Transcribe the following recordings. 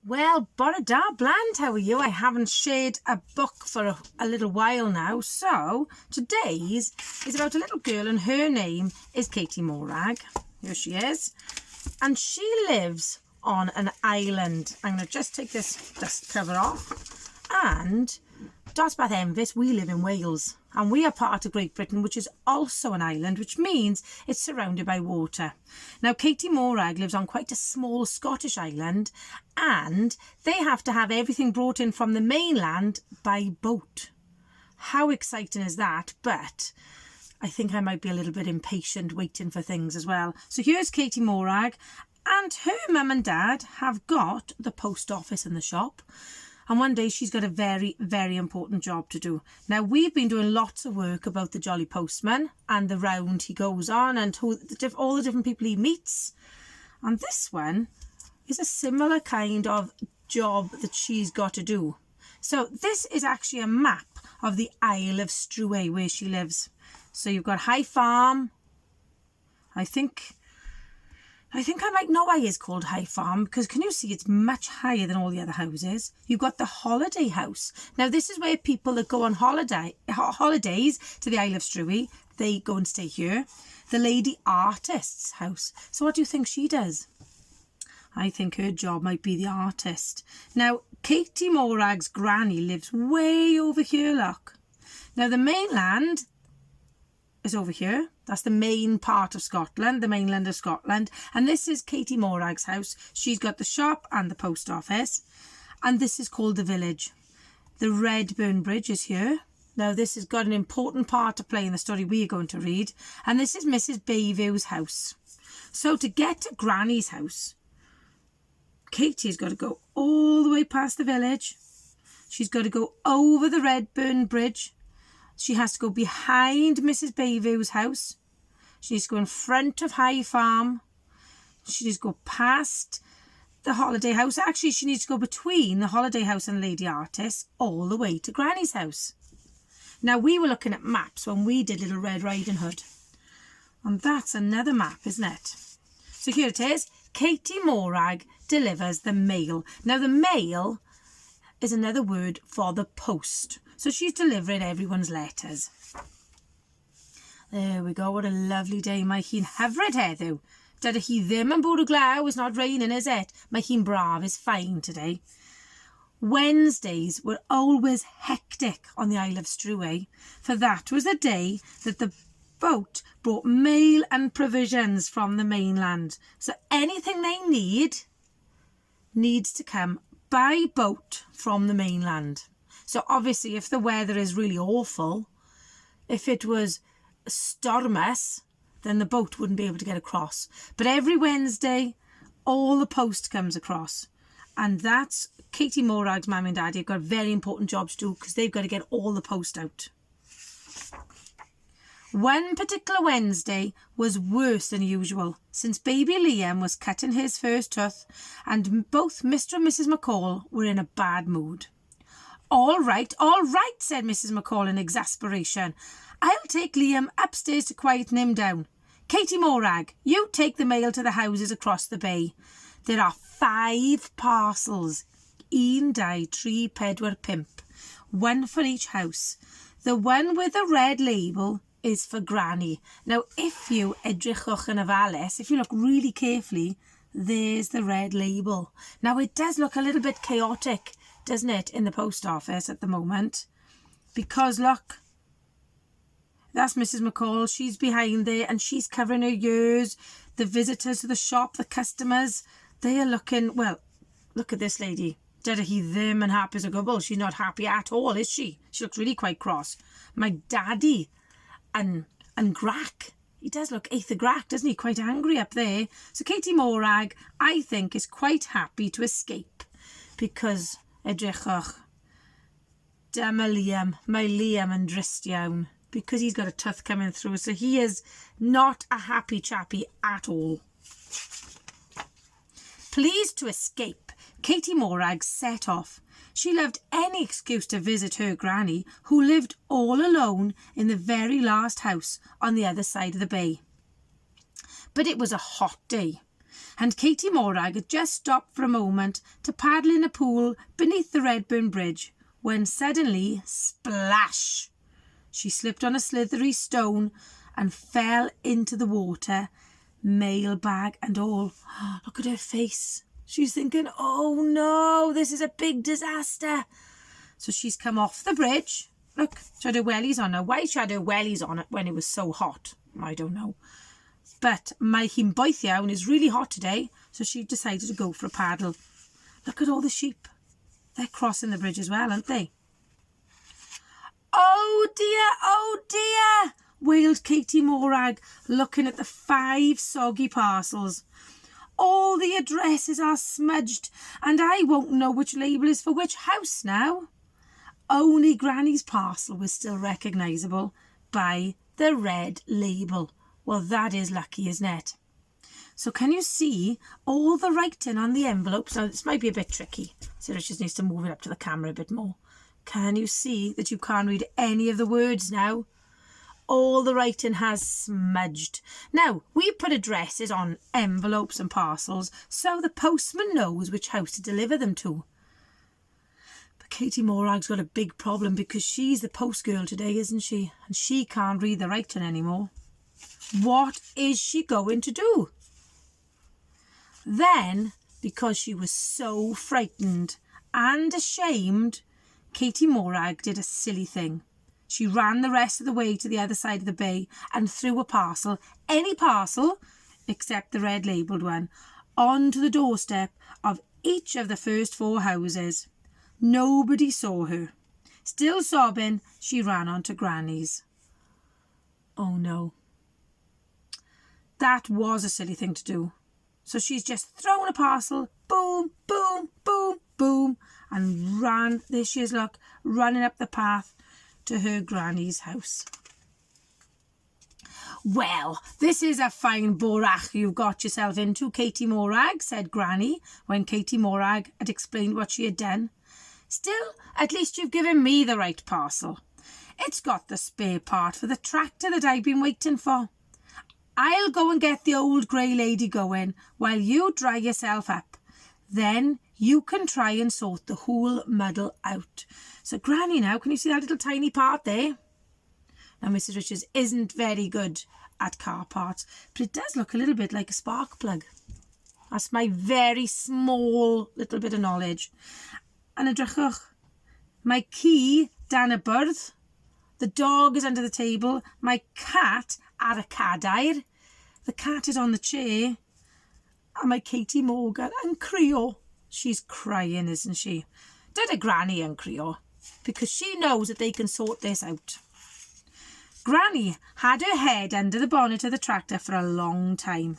Well, bore da bland, how are you? I haven't shared a book for a little while now. So today's is about a little girl and her name is Katie Morag. Here she is. And she lives on an island. I'm going to just take this dust cover off. And Dosbarth Enfys, we live in Wales. And we are part of Great Britain, which is also an island, which means it's surrounded by water. Now, Katie Morag lives on quite a small Scottish island, and they have to have everything brought in from the mainland by boat. How exciting is that? But I think I might be a little bit impatient waiting for things as well. So here's Katie Morag, and her mum and dad have got the post office in the shop. And one day she's got a very, very important job to do. Now, we've been doing lots of work about the Jolly Postman and the round he goes on and all the different people he meets. And this one is a similar kind of job that she's got to do. So this is actually a map of the Isle of Struay where she lives. So you've got High Farm. I think I might know why it's called High Farm, because can you see it's much higher than all the other houses. You've got the Holiday House. Now this is where people that go on holidays to the Isle of Struay, they go and stay here. The Lady Artist's house. So what do you think she does? I think her job might be the artist. Now Katie Morag's granny lives way over here, look. Now the mainland is over here. That's the main part of Scotland, the mainland of Scotland. And this is Katie Morag's house. She's got the shop and the post office. And this is called the village. The Redburn Bridge is here. Now this has got an important part to play in the story we are going to read. And this is Mrs. Bayview's house. So to get to Granny's house, Katie's got to go all the way past the village. She's got to go over the Redburn Bridge. She has to go behind Mrs. Bayview's house. She needs to go in front of High Farm. She needs to go past the Holiday House. Actually, she needs to go between the Holiday House and Lady Artist all the way to Granny's house. Now, we were looking at maps when we did Little Red Riding Hood. And that's another map, isn't it? So here it is. Katie Morag delivers the mail. Now, the mail is another word for the post. So she's delivering everyone's letters. There we go. What a lovely day. Mae hi'n hyfryd heddiw. Dyda hi ddim yn bwrw glaw. It's not raining, is it? Mae hi'n braf. It's fine today. Wednesdays were always hectic on the Isle of Struay, for that was the day that the boat brought mail and provisions from the mainland. So anything they needs to come by boat from the mainland. So obviously if the weather is really awful, if it was stormous, then the boat wouldn't be able to get across. But every Wednesday, all the post comes across. And that's Katie Morag's mum and daddy have got a very important job to do because they've got to get all the post out. One particular Wednesday was worse than usual, since baby Liam was cutting his first tooth and both Mr. and Mrs. McCall were in a bad mood. All right, said Mrs. McCall in exasperation. I'll take Liam upstairs to quieten him down. Katie Morag, you take the mail to the houses across the bay. There are 5 parcels. 1, 2, 3, 4, 5. One for each house. The one with the red label is for Granny. Now, if you edrychwch yn ofalus, if you look really carefully, there's the red label. Now, it does look a little bit chaotic, doesn't it, in the post office at the moment? Because, look, that's Mrs. McCall. She's behind there and she's covering her ears. The visitors to the shop, the customers, they are looking, well, look at this lady. Dyda hi ddim yn hapus o gwbl. She's not happy at all, is she? She looks really quite cross. My daddy and grac. He does look eitha grac, doesn't he? Quite angry up there. So Katie Morag, I think, is quite happy to escape because edrychwch. Dyma Liam. Mae Liam yn drist iawn because he's got a tooth coming through. So he is not a happy chappy at all. Pleased to escape, Katie Morag set off. She loved any excuse to visit her granny, who lived all alone in the very last house on the other side of the bay. But it was a hot day, and Katie Morag had just stopped for a moment to paddle in a pool beneath the Redburn Bridge, when suddenly, splash! She slipped on a slithery stone and fell into the water, mailbag and all. Look at her face. She's thinking, oh no, this is a big disaster. So she's come off the bridge. Look, she had her wellies on her. Why she had her wellies on it when it was so hot? I don't know. But my hi'n boeth iawn is really hot today, so she decided to go for a paddle. Look at all the sheep. They're crossing the bridge as well, aren't they? Oh dear, wailed Katie Morag, looking at the 5 soggy parcels. All the addresses are smudged, and I won't know which label is for which house now. Only Granny's parcel was still recognisable by the red label. Well, that is lucky, isn't it? So can you see all the writing on the envelopes? Now, this might be a bit tricky, so Richard needs to move it up to the camera a bit more. Can you see that you can't read any of the words now? All the writing has smudged. Now, we put addresses on envelopes and parcels so the postman knows which house to deliver them to. Katie Morag's got a big problem because she's the post girl today, isn't she? And she can't read the writing anymore. What is she going to do? Then, because she was so frightened and ashamed, Katie Morag did a silly thing. She ran the rest of the way to the other side of the bay and threw a parcel, any parcel, except the red labelled one, onto the doorstep of each of the first 4 houses. Nobody saw her. Still sobbing, she ran on to Granny's. Oh no. That was a silly thing to do. So she's just thrown a parcel, boom, boom, boom, boom, and ran. There she is, look, running up the path to her Granny's house. Well, this is a fine borach you've got yourself into, Katie Morag, said Granny, when Katie Morag had explained what she had done. Still, at least you've given me the right parcel. It's got the spare part for the tractor that I've been waiting for. I'll go and get the old grey lady going while you dry yourself up. Then you can try and sort the whole muddle out. So Granny now, can you see that little tiny part there? Now Mrs. Richards isn't very good at car parts, but it does look a little bit like a spark plug. That's my very small little bit of knowledge. And edrychwch, my key dan y bwrdd, the dog is under the table, my cat ar y cadair, the cat is on the chair, and my Katie Morgan yn crio. She's crying, isn't she? Dyna Granny yn crio, because she knows that they can sort this out. Granny had her head under the bonnet of the tractor for a long time.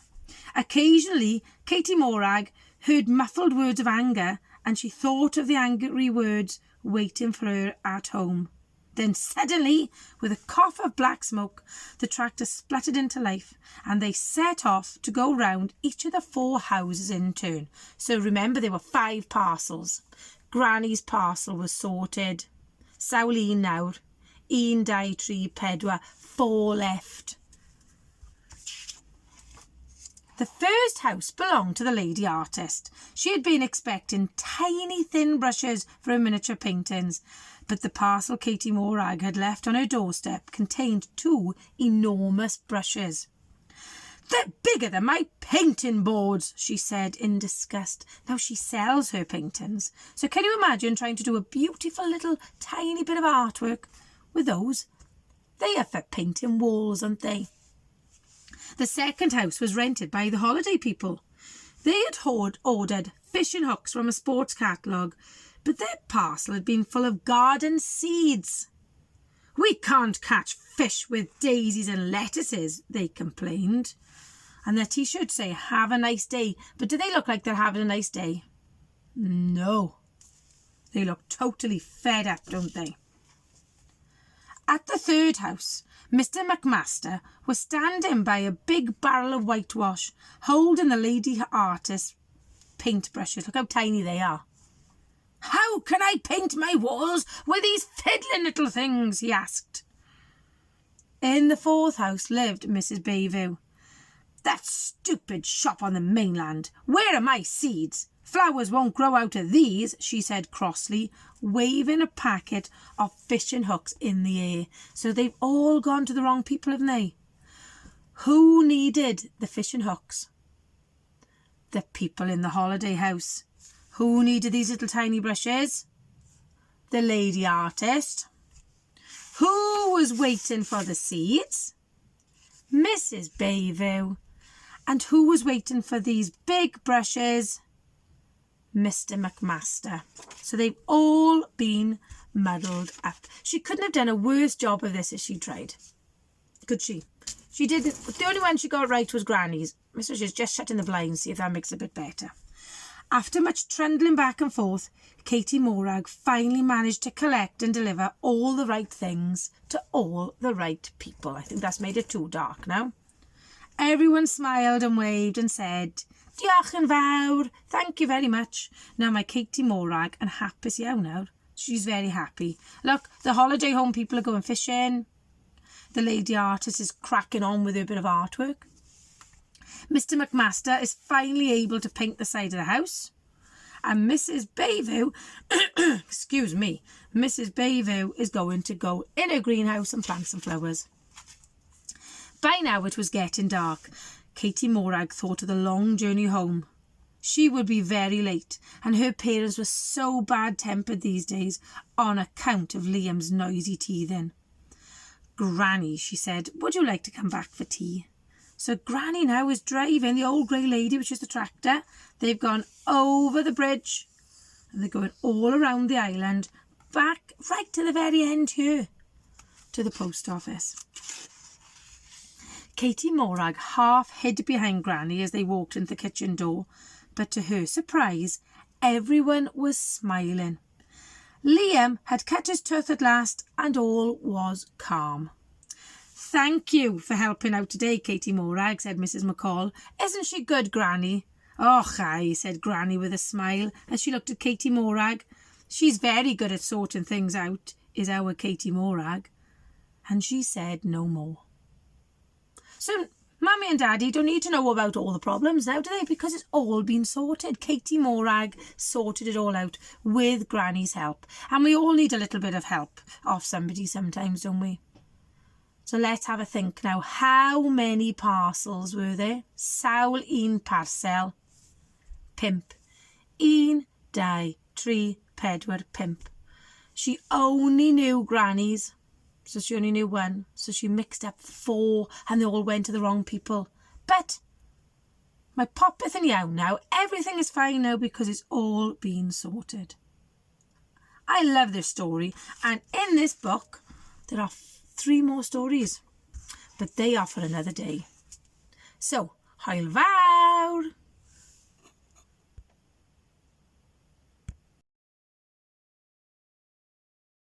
Occasionally, Katie Morag heard muffled words of anger, and she thought of the angry words waiting for her at home. Then suddenly, with a cough of black smoke, the tractor spluttered into life, and they set off to go round each of the 4 houses in turn. So remember, there were 5 parcels. Granny's parcel was sorted. Sawl un nawr. 1, 2, 3, 4, 4 left. The first house belonged to the lady artist. She had been expecting tiny thin brushes for her miniature paintings, but the parcel Katie Morag had left on her doorstep contained 2 enormous brushes. "They're bigger than my painting boards," she said in disgust. Now she sells her paintings, so can you imagine trying to do a beautiful little tiny bit of artwork with those? They are for painting walls, aren't they? The second house was rented by the holiday people. They had ordered fishing hooks from a sports catalogue, but their parcel had been full of garden seeds. "We can't catch fish with daisies and lettuces," they complained. And their t-shirts say, "Have a nice day." But do they look like they're having a nice day? No. They look totally fed up, don't they? At the third house, Mr. McMaster was standing by a big barrel of whitewash, holding the lady artist's paintbrushes. Look how tiny they are. "How can I paint my walls with these fiddling little things?" he asked. In the fourth house lived Mrs. Bayview. That stupid shop on the mainland. Where are my seeds? Flowers won't grow out of these, she said crossly, waving a packet of fishing hooks in the air. So they've all gone to the wrong people, haven't they? Who needed the fishing hooks? The people in the holiday house. Who needed these little tiny brushes? The lady artist. Who was waiting for the seeds? Mrs. Bayview. And who was waiting for these big brushes? Mr. McMaster. So they've all been muddled up. She couldn't have done a worse job of this if she tried. Could she? She didn't. The only one she got right was Granny's. Mr. She's just shutting the blinds, see if that makes it a bit better. After much trundling back and forth, Katie Morag finally managed to collect and deliver all the right things to all the right people. I think that's made it too dark now. Everyone smiled and waved and said, "Diolch yn fawr, thank you very much." Now my Katie Morag yn hapus iawn nawr. She's very happy. Look, the holiday home people are going fishing. The lady artist is cracking on with her bit of artwork. Mr. McMaster is finally able to paint the side of the house. And Mrs. Bayview, excuse me, Mrs. Bayview is going to go in her greenhouse and plant some flowers. By now it was getting dark. Katie Morag thought of the long journey home. She would be very late, and her parents were so bad-tempered these days on account of Liam's noisy teething. "Granny," she said, "would you like to come back for tea?" So Granny now is driving the old grey lady, which is the tractor. They've gone over the bridge and they're going all around the island, back right to the very end here, to the post office. Katie Morag half hid behind Granny as they walked into the kitchen door, but to her surprise, everyone was smiling. Liam had cut his tooth at last and all was calm. "Thank you for helping out today, Katie Morag," said Mrs. McCall. "Isn't she good, Granny?" "Och, aye," said Granny with a smile as she looked at Katie Morag. "She's very good at sorting things out, is our Katie Morag." And she said no more. So Mummy and Daddy don't need to know about all the problems now, do they? Because it's all been sorted. Katie Morag sorted it all out with Granny's help. And we all need a little bit of help off somebody sometimes, don't we? So let's have a think now. How many parcels were there? Sawl un parcel. Pimp. 1, 2, 3, 4, 5. She only knew Granny's. So she only knew 1. So she mixed up 4 and they all went to the wrong people. But my popeth yn iawn now. Everything is fine now because it's all been sorted. I love this story. And in this book, there are 3 more stories. But they are for another day. So, hwyl fawr!